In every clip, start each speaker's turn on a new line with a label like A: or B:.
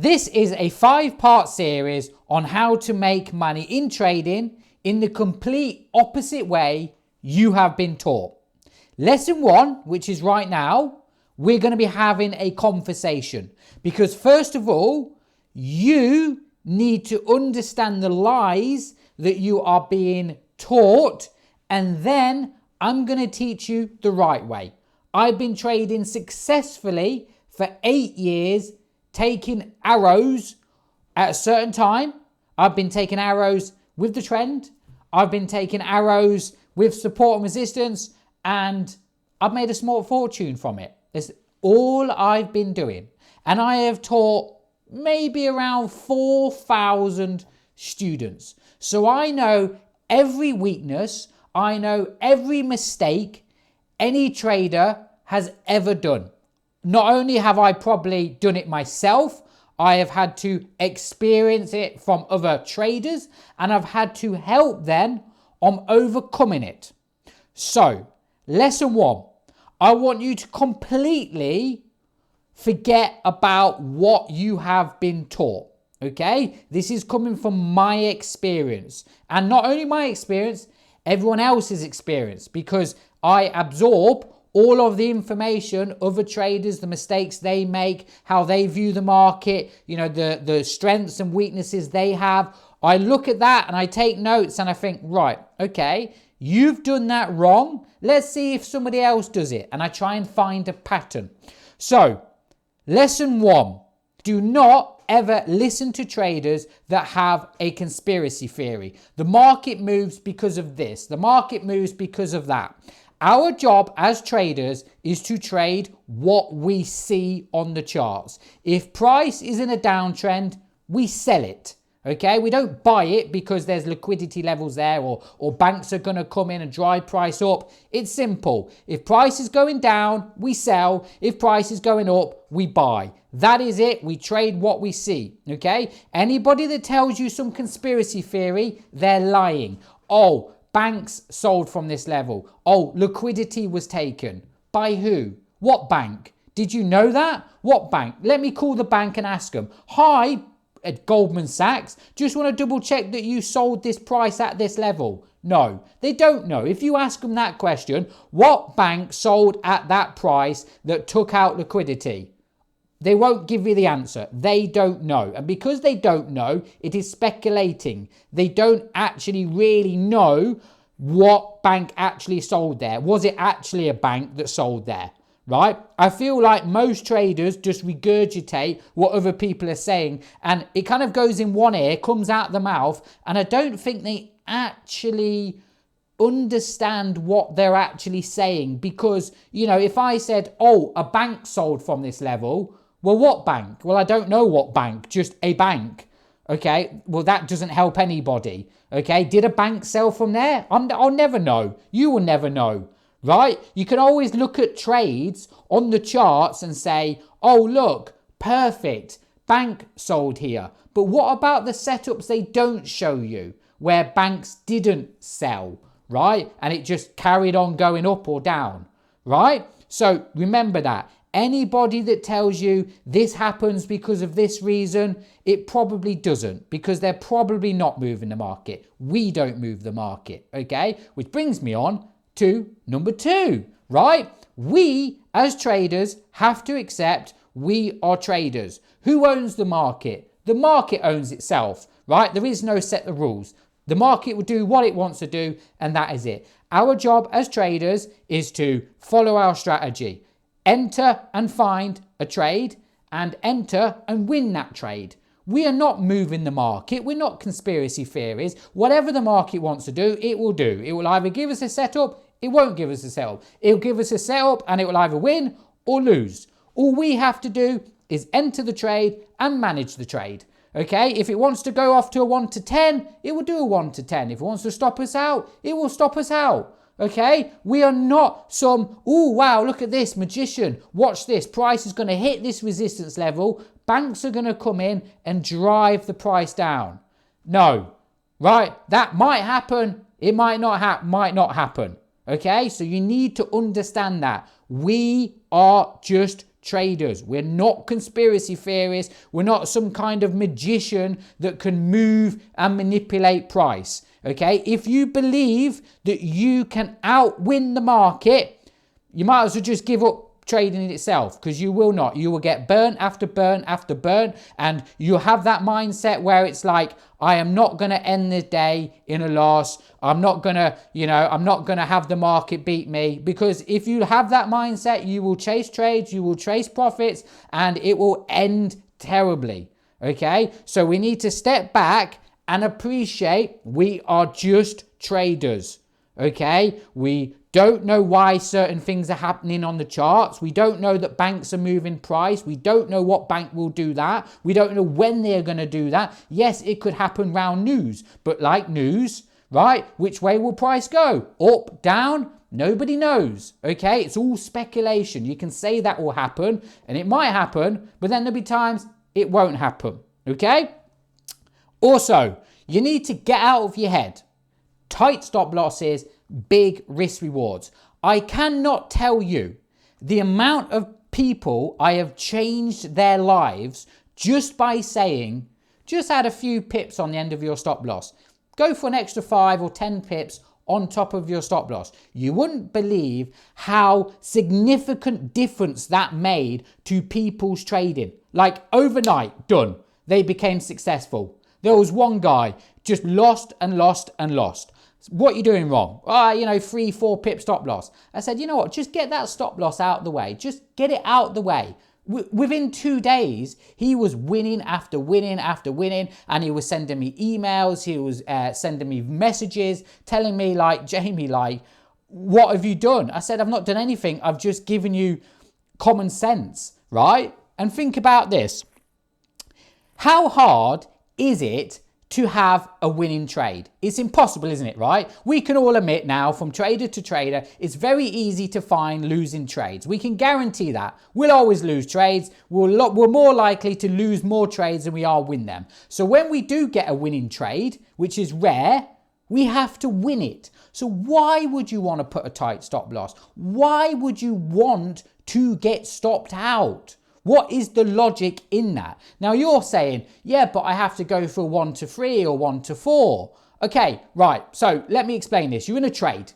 A: This is a 5-part series on how to make money in trading in the complete opposite way you have been taught. Lesson 1, which is right now, we're going to be having a conversation because first of all, you need to understand the lies that you are being taught, and then I'm going to teach you the right way. I've been trading successfully for 8 years, taking arrows at a certain time. I've been taking arrows with the trend. I've been taking arrows with support and resistance, and I've made a small fortune from it. That's all I've been doing. And I have taught maybe around 4,000 students. So I know every weakness, I know every mistake any trader has ever done. Not only have I probably done it myself, I have had to experience it from other traders, and I've had to help them on overcoming it. So, lesson 1, I want you to completely forget about what you have been taught. Okay? This is coming from my experience. And not only my experience, everyone else's experience, because I absorb all of the information, other traders, the mistakes they make, how they view the market, the strengths and weaknesses they have. I look at that and I take notes and I think, right, okay, you've done that wrong. Let's see if somebody else does it. And I try and find a pattern. So, lesson 1, do not ever listen to traders that have a conspiracy theory. The market moves because of this. The market moves because of that. Our job as traders is to trade what we see on the charts. If price is in a downtrend, we sell it. Okay, we don't buy it because there's liquidity levels there or banks are going to come in and drive price up. It's simple. If price is going down, we sell. If price is going up, we buy. That is it. We trade what we see. Okay, anybody that tells you some conspiracy theory, they're lying. Oh, banks sold from this level. Oh, liquidity was taken. By who? What bank? Did you know that? What bank? Let me call the bank and ask them. Hi, at Goldman Sachs, just want to double check that you sold this price at this level. No, they don't know. If you ask them that question, what bank sold at that price that took out liquidity? They won't give you the answer. They don't know. And because they don't know, it is speculating. They don't actually really know what bank actually sold there. Was it actually a bank that sold there? Right? I feel like most traders just regurgitate what other people are saying, and it kind of goes in one ear, comes out the mouth, and I don't think they actually understand what they're actually saying. Because, if I said, oh, a bank sold from this level, well, what bank? Well, I don't know what bank, just a bank. Okay, well, that doesn't help anybody. Okay, did a bank sell from there? I'll never know. You will never know. Right? You can always look at trades on the charts and say, oh, look, perfect, bank sold here. But what about the setups they don't show you where banks didn't sell, right? And it just carried on going up or down, right? So remember that. Anybody that tells you this happens because of this reason, it probably doesn't, because they're probably not moving the market. We don't move the market, okay? Which brings me on to number 2, right? We as traders have to accept we are traders. Who owns the market? The market owns itself, right? There is no set of rules. The market will do what it wants to do, and that is it. Our job as traders is to follow our strategy. Enter and find a trade, and enter and win that trade. We are not moving the market. We're not conspiracy theories. Whatever the market wants to do, it will do. It will either give us a setup, it won't give us a setup. It'll give us a setup and it will either win or lose. All we have to do is enter the trade and manage the trade. Okay, if it wants to go off to a 1 to 10, it will do a 1 to 10. If it wants to stop us out, it will stop us out. Okay, we are not some, oh wow, look at this magician, watch this, price is going to hit this resistance level, banks are going to come in and drive the price down. No, right, that might happen, it might not happen. Okay, so you need to understand that we are just traders. We're not conspiracy theorists. We're not some kind of magician that can move and manipulate price. Okay, if you believe that you can outwin the market, you might as well just give up trading in itself, because you will not. You will get burn after burn after burn, and you have that mindset where it's like, I am not going to end the day in a loss. I'm not going to, I'm not going to have the market beat me, because if you have that mindset, you will chase trades, you will chase profits, and it will end terribly. Okay, so we need to step back and appreciate we are just traders. Okay, we don't know why certain things are happening on the charts. We don't know that banks are moving price. We don't know what bank will do that. We don't know when they're going to do that. Yes, it could happen round news, but like news, right? Which way will price go? Up, down? Nobody knows. Okay, it's all speculation. You can say that will happen, and it might happen, but then there'll be times it won't happen. Okay? Also, you need to get out of your head. Tight stop losses, big risk rewards. I cannot tell you the amount of people I have changed their lives just by saying, just add a few pips on the end of your stop loss. Go for an extra 5 or 10 pips on top of your stop loss. You wouldn't believe how significant difference that made to people's trading. Like overnight, done. They became successful. There was one guy just lost and lost and lost. What are you doing wrong? 3-4 pip stop loss. I said, you know what? Just get that stop loss out of the way. Just get it out of the way. Within 2 days, he was winning after winning after winning, and he was sending me emails. He was sending me messages telling me like, Jamie, like, what have you done? I said, I've not done anything. I've just given you common sense, right? And think about this. How hard is it to have a winning trade? It's impossible, isn't it, right? We can all admit now, from trader to trader, it's very easy to find losing trades. We can guarantee that. We'll always lose trades. We're more likely to lose more trades than we are win them. So when we do get a winning trade, which is rare, we have to win it. So why would you want to put a tight stop loss? Why would you want to get stopped out? What is the logic in that? Now you're saying, yeah, but I have to go for 1 to 3 or 1 to 4. Okay, right. So let me explain this. You're in a trade,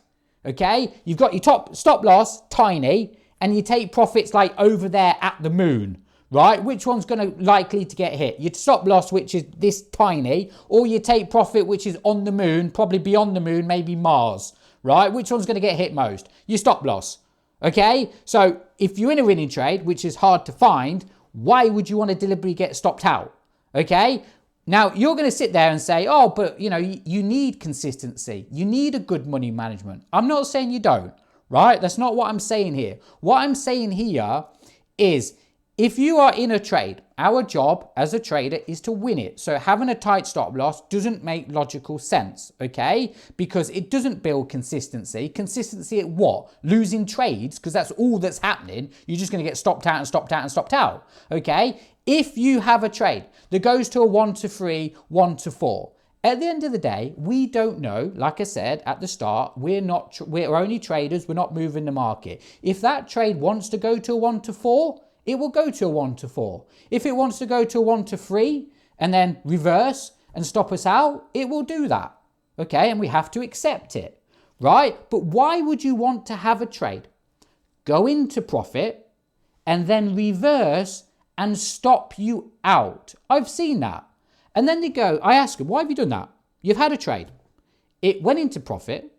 A: okay? You've got your top stop loss, tiny, and you take profits like over there at the moon, right? Which one's going to likely to get hit? Your stop loss, which is this tiny, or you take profit, which is on the moon, probably beyond the moon, maybe Mars, right? Which one's going to get hit most? Your stop loss. Okay, so if you're in a winning trade, which is hard to find, why would you want to deliberately get stopped out? Okay, now you're going to sit there and say, oh, but you need consistency. You need a good money management. I'm not saying you don't, right? That's not what I'm saying here. What I'm saying here is, if you are in a trade, our job as a trader is to win it. So having a tight stop loss doesn't make logical sense, okay? Because it doesn't build consistency. Consistency at what? Losing trades, because that's all that's happening. You're just going to get stopped out and stopped out and stopped out, okay? If you have a trade that goes to a 1 to 3, 1 to 4, at the end of the day, we don't know. Like I said at the start, we're only traders. We're not moving the market. If that trade wants to go to a 1 to 4, it will go to a 1 to 4. If it wants to go to a 1 to 3 and then reverse and stop us out, it will do that. Okay, and we have to accept it, right? But why would you want to have a trade go into profit and then reverse and stop you out? I've seen that. And then I ask them, why have you done that? You've had a trade. It went into profit,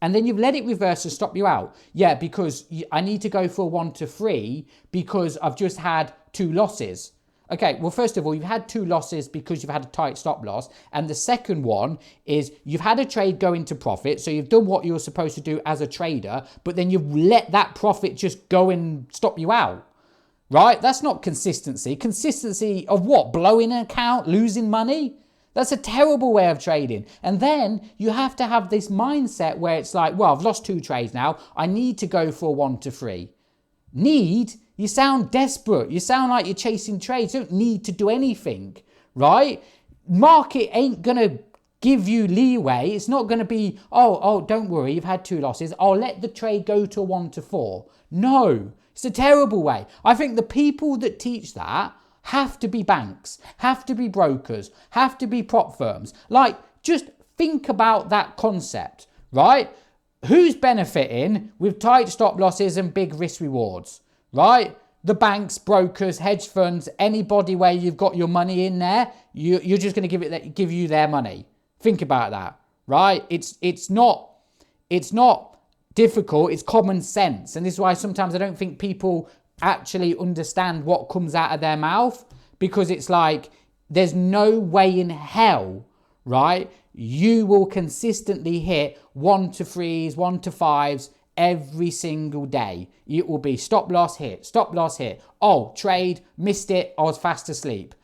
A: and then you've let it reverse and stop you out. Yeah, because I need to go for a 1 to 3 because I've just had 2 losses. Okay, well, first of all, you've had 2 losses because you've had a tight stop loss. And the second one is you've had a trade go into profit. So you've done what you're supposed to do as a trader, but then you've let that profit just go and stop you out. Right? That's not consistency. Consistency of what? Blowing an account, losing money? That's a terrible way of trading. And then you have to have this mindset where it's like, well, I've lost 2 trades now. I need to go for a 1 to 3. Need? You sound desperate. You sound like you're chasing trades. You don't need to do anything, right? Market ain't going to give you leeway. It's not going to be, oh, don't worry, you've had 2 losses. I'll let the trade go to a 1 to 4. No, It's a terrible way. I think the people that teach that have to be banks, have to be brokers, have to be prop firms. Like, just think about that concept, right? Who's benefiting with tight stop losses and big risk rewards, right? The banks, brokers, hedge funds, anybody where you've got your money in there, you're just going to give you their money. Think about that, right? It's not difficult. It's common sense, and this is why sometimes I don't think people actually understand what comes out of their mouth, because it's like there's no way in hell, right? You will consistently hit 1 to 3s, 1 to 5s every single day. It will be stop loss hit, stop loss hit. Oh, trade, missed it, I was fast asleep.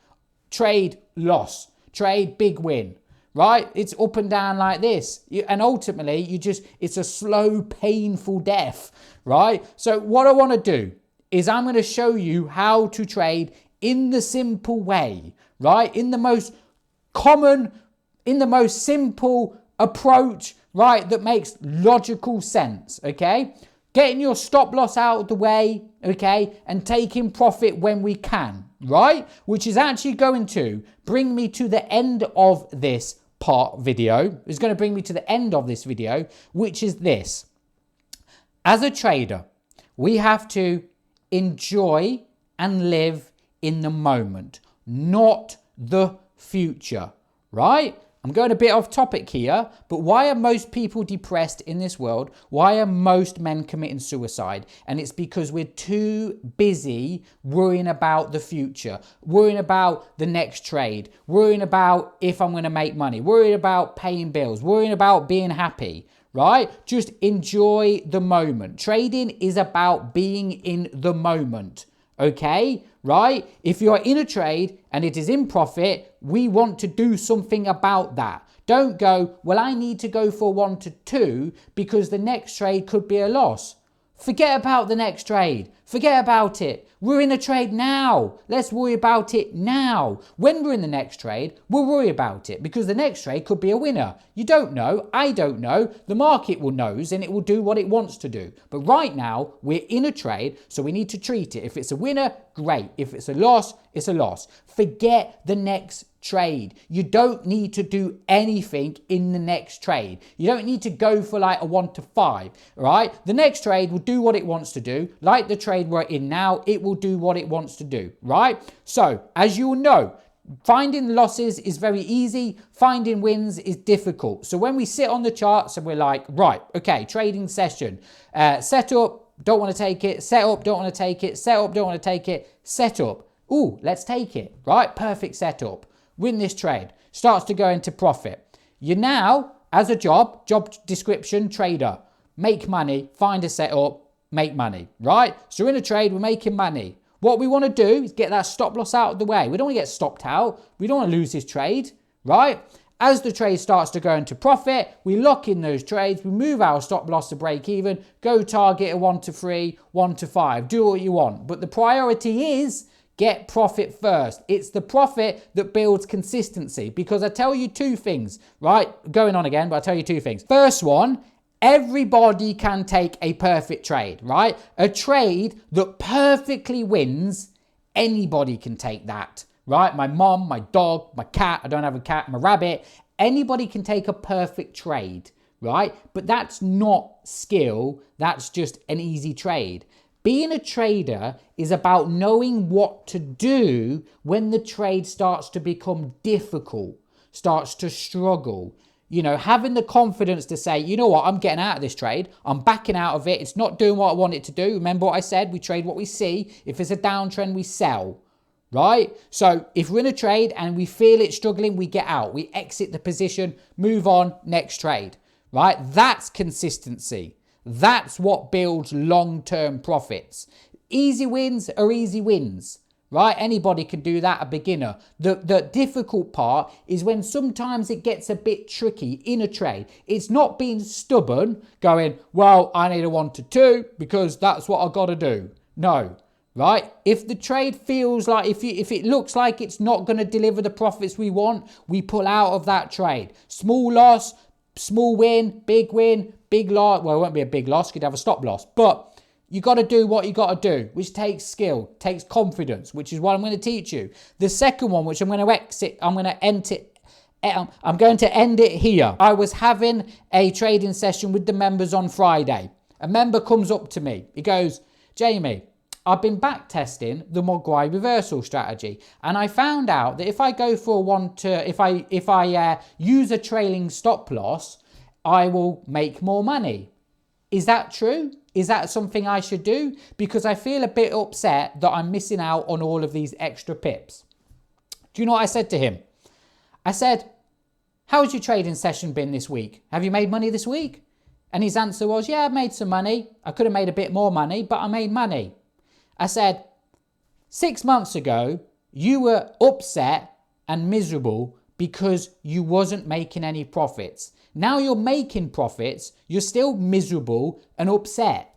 A: Trade, loss. Trade, big win. Right? It's up and down like this. And ultimately, it's a slow, painful death. Right? So what I want to do is I'm going to show you how to trade in the simple way. Right? In the most common, in the most simple approach, right, that makes logical sense, okay? Getting your stop loss out of the way, okay, and taking profit when we can, right? Which is actually going to bring me to the end of this video. It's going to bring me to the end of this video, which is this. As a trader, we have to enjoy and live in the moment, not the future, right? I'm going a bit off topic here, but why are most people depressed in this world? Why are most men committing suicide? And it's because we're too busy worrying about the future, worrying about the next trade, worrying about if I'm going to make money, worrying about paying bills, worrying about being happy, right? Just enjoy the moment. Trading is about being in the moment. Okay, right? If you're in a trade and it is in profit, we want to do something about that. Don't go, well, I need to go for 1 to 2 because the next trade could be a loss. Forget about the next trade. Forget about it. We're in a trade now. Let's worry about it now. When we're in the next trade, we'll worry about it because the next trade could be a winner. You don't know. I don't know. The market will knows and it will do what it wants to do. But right now, we're in a trade, so we need to treat it. If it's a winner, great. If it's a loss, it's a loss. Forget the next trade. You don't need to do anything in the next trade. You don't need to go for like a 1 to 5, right? The next trade will do what it wants to do. Like the trade we're in now, it will do what it wants to do, right? So, as you know, finding losses is very easy. Finding wins is difficult. So when we sit on the charts and we're like, right, okay, trading session, set up, don't want to take it, set up, don't want to take it, set up, don't want to take it, set up. Ooh, let's take it, right? Perfect setup. Win this trade, starts to go into profit. You now, as a job description, trader, make money, find a setup, make money, right? So in a trade, we're making money. What we want to do is get that stop loss out of the way. We don't want to get stopped out. We don't want to lose this trade, right? As the trade starts to go into profit, we lock in those trades, we move our stop loss to break even, go target a 1 to 3, 1 to 5, do what you want. But the priority is get profit first. It's the profit that builds consistency, because I tell you 2 things, right? Going on again, but I'll tell you 2 things. First one, everybody can take a perfect trade, right? A trade that perfectly wins, anybody can take that, right? My mom, my dog, my cat, I don't have a cat, my rabbit, anybody can take a perfect trade, right? But that's not skill, that's just an easy trade. Being a trader is about knowing what to do when the trade starts to become difficult, starts to struggle. You know, having the confidence to say, you know what, I'm getting out of this trade. I'm backing out of it. It's not doing what I want it to do. Remember what I said? We trade what we see. If it's a downtrend, we sell, right? So if we're in a trade and we feel it struggling, we get out. We exit the position, move on, next trade, right? That's consistency. That's what builds long-term profits. Easy wins are easy wins, right? Anybody can do that, a beginner. The difficult part is when sometimes it gets a bit tricky in a trade. It's not being stubborn, going, well, I need a 1 to 2 because that's what I got to do. No, right? If the trade feels like, if it looks like it's not going to deliver the profits we want, we pull out of that trade. Small loss, small win, big loss. Well, it won't be a big loss, you could have a stop loss. But You got to do what you got to do, which takes skill, takes confidence, which is what I'm going to teach you. The second one, which I'm going to end it here. I was having a trading session with the members on Friday. A member comes up to me. He goes, Jamie, I've been back testing the Mogwai reversal strategy, and I found out that if I go for if I use a trailing stop loss, I will make more money. Is that true? Is that something I should do? Because I feel a bit upset that I'm missing out on all of these extra pips. Do you know what I said to him? I said, how's your trading session been this week? Have you made money this week? And his answer was, yeah, I made some money. I could have made a bit more money, but I made money. I said, 6 months ago, you were upset and miserable because you wasn't making any profits. Now you're making profits, you're still miserable and upset.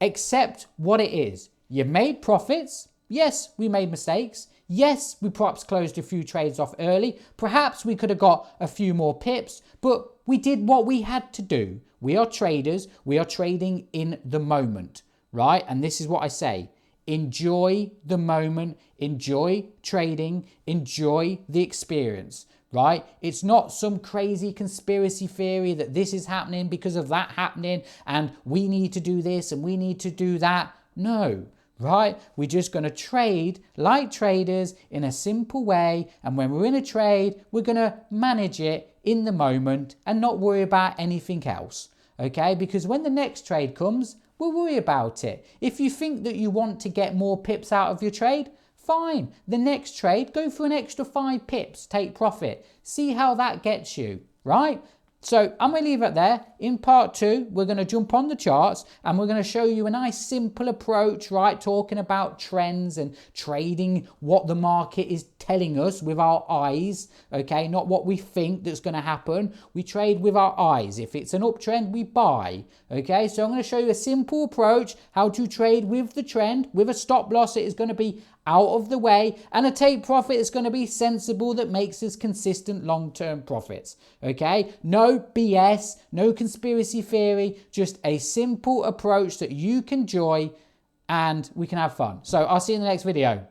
A: Accept what it is. You made profits. Yes, we made mistakes. Yes, we perhaps closed a few trades off early. Perhaps we could have got a few more pips, but we did what we had to do. We are traders. We are trading in the moment, right? And this is what I say. Enjoy the moment. Enjoy trading. Enjoy the experience. Right? It's not some crazy conspiracy theory that this is happening because of that happening and we need to do this and we need to do that. No, right? We're just going to trade like traders in a simple way. And when we're in a trade, we're going to manage it in the moment and not worry about anything else. Okay? Because when the next trade comes, we'll worry about it. If you think that you want to get more pips out of your trade, fine. The next trade, go for an extra 5 pips, take profit. See how that gets you, right? So I'm going to leave it there. In part 2, we're going to jump on the charts and we're going to show you a nice simple approach, right? Talking about trends and trading what the market is telling us with our eyes, okay? Not what we think that's going to happen. We trade with our eyes. If it's an uptrend, we buy, okay? So I'm going to show you a simple approach, how to trade with the trend. With a stop loss, it is going to be out of the way, and a take profit is going to be sensible that makes us consistent long-term profits, okay? No BS, no conspiracy theory, just a simple approach that you can enjoy and we can have fun. So I'll see you in the next video.